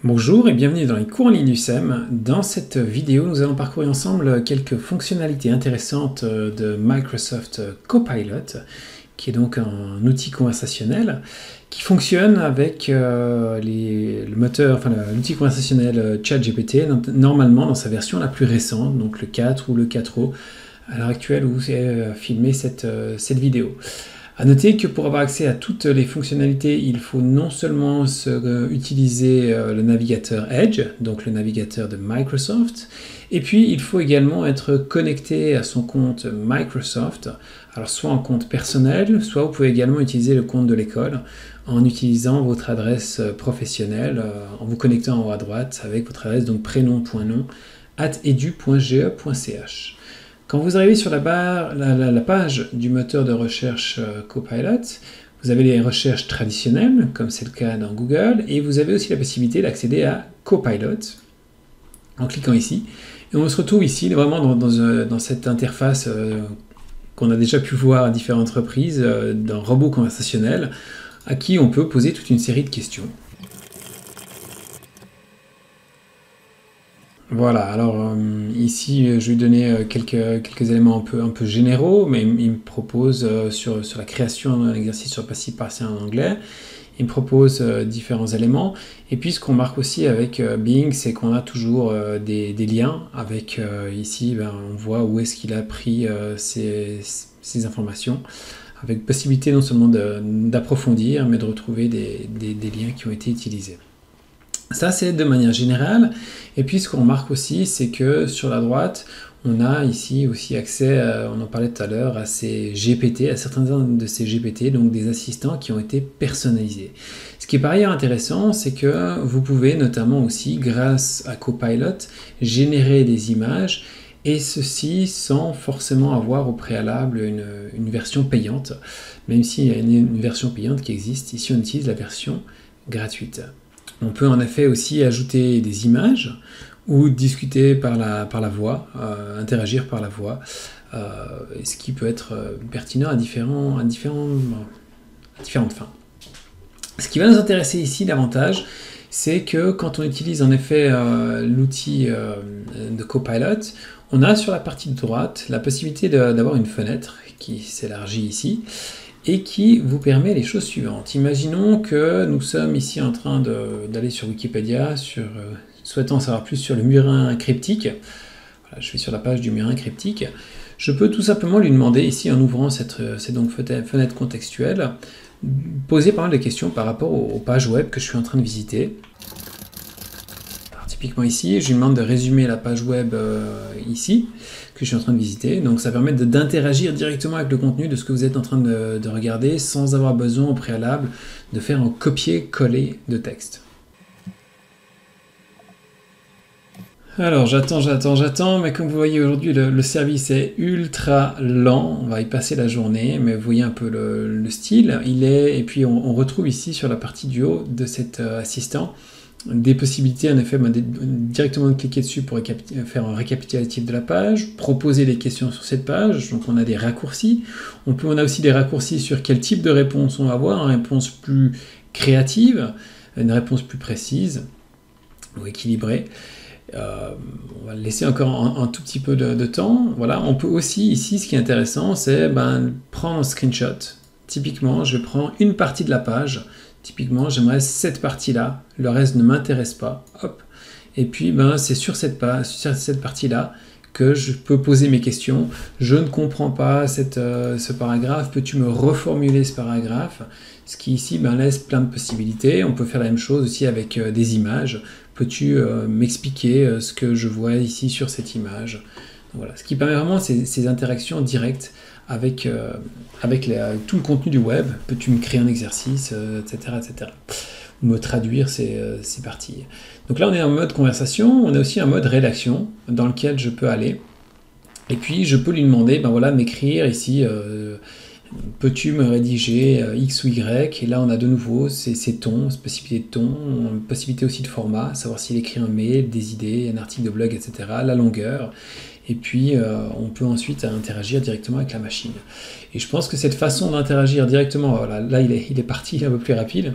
Bonjour et bienvenue dans les cours en ligne du SEM. Dans cette vidéo, nous allons parcourir ensemble quelques fonctionnalités intéressantes de Microsoft Copilot, qui est donc un outil conversationnel qui fonctionne avec le moteur, enfin l'outil conversationnel ChatGPT, normalement dans sa version la plus récente, donc le 4 ou le 4o, à l'heure actuelle où est filmée cette vidéo. A noter que pour avoir accès à toutes les fonctionnalités, il faut non seulement utiliser le navigateur Edge, donc le navigateur de Microsoft, et puis il faut également être connecté à son compte Microsoft, alors soit en compte personnel, soit vous pouvez également utiliser le compte de l'école en utilisant votre adresse professionnelle, en vous connectant en haut à droite avec votre adresse, donc prénom.nom@edu.ge.ch. Quand vous arrivez sur la page du moteur de recherche Copilot, vous avez les recherches traditionnelles, comme c'est le cas dans Google, et vous avez aussi la possibilité d'accéder à Copilot en cliquant ici. Et on se retrouve ici vraiment dans cette interface qu'on a déjà pu voir à différentes reprises, d'un robot conversationnel à qui on peut poser toute une série de questions. Voilà, alors ici je vais lui donner quelques éléments un peu généraux, mais il me propose sur la création d'un exercice sur le passif partiel en anglais, il me propose différents éléments, et puis ce qu'on marque aussi avec Bing, c'est qu'on a toujours des liens, avec ici on voit où est-ce qu'il a pris ces informations, avec possibilité non seulement d'approfondir, mais de retrouver des liens qui ont été utilisés. Ça, c'est de manière générale. Et puis, ce qu'on remarque aussi, c'est que sur la droite, on a ici aussi accès, on en parlait tout à l'heure, à ces GPT, à certains de ces GPT, donc des assistants qui ont été personnalisés. Ce qui est par ailleurs intéressant, c'est que vous pouvez notamment aussi, grâce à Copilot, générer des images, et ceci sans forcément avoir au préalable une version payante, même s'il y a une version payante qui existe. Ici, on utilise la version gratuite. On peut en effet aussi ajouter des images ou discuter par la voix, interagir par la voix, ce qui peut être pertinent à différentes fins. Ce qui va nous intéresser ici davantage, c'est que quand on utilise en effet l'outil de Copilot, on a sur la partie de droite la possibilité d'avoir une fenêtre qui s'élargit ici, et qui vous permet les choses suivantes. Imaginons que nous sommes ici en train d'aller sur Wikipédia, souhaitant savoir plus sur le murin cryptique. Voilà, je vais sur la page du murin cryptique. Je peux tout simplement lui demander, ici en ouvrant cette fenêtre contextuelle, poser pas mal de questions par rapport aux pages web que je suis en train de visiter. Alors, typiquement ici, je lui demande de résumer la page web ici, que je suis en train de visiter. Donc ça permet d'interagir directement avec le contenu de ce que vous êtes en train de regarder sans avoir besoin au préalable de faire un copier-coller de texte. Alors j'attends, mais comme vous voyez aujourd'hui le service est ultra lent, on va y passer la journée, mais vous voyez un peu le style, et puis on retrouve ici sur la partie du haut de cet assistant des possibilités en effet directement de cliquer dessus pour faire un récapitulatif de la page, proposer des questions sur cette page, donc on a des raccourcis, on a aussi des raccourcis sur quel type de réponse on va avoir, une réponse plus créative, une réponse plus précise ou équilibrée. On va laisser encore un tout petit peu de temps. Voilà, on peut aussi ici, ce qui est intéressant, c'est prendre un screenshot. Typiquement, je prends une partie de la page. Typiquement, j'aimerais cette partie-là, le reste ne m'intéresse pas. Hop. Et puis, c'est sur cette partie-là que je peux poser mes questions. Je ne comprends pas ce paragraphe. Peux-tu me reformuler ce paragraphe? Ce qui ici laisse plein de possibilités. On peut faire la même chose aussi avec des images. Peux-tu m'expliquer ce que je vois ici sur cette image? Donc, voilà. Ce qui permet vraiment ces interactions directes avec tout le contenu du web. Peux-tu me créer un exercice, etc., etc. Ou me traduire ces parties. Donc là, on est en mode conversation. On a aussi un mode rédaction dans lequel je peux aller. Et puis, je peux lui demander, m'écrire ici, peux-tu me rédiger X ou Y? Et là, on a de nouveau ces tons, possibilité de ton, possibilité aussi de format, savoir s'il écrit un mail, des idées, un article de blog, etc., la longueur. Et puis, on peut ensuite interagir directement avec la machine. Et je pense que cette façon d'interagir directement, là il est parti un peu plus rapide,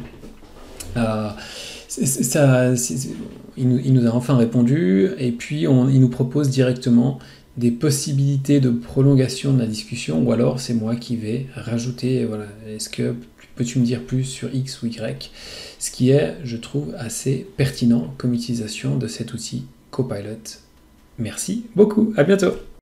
Il nous a enfin répondu, et puis il nous propose directement des possibilités de prolongation de la discussion, ou alors c'est moi qui vais rajouter, voilà, est-ce que peux-tu me dire plus sur X ou Y? Ce qui est, je trouve, assez pertinent comme utilisation de cet outil Copilot. Merci beaucoup, à bientôt!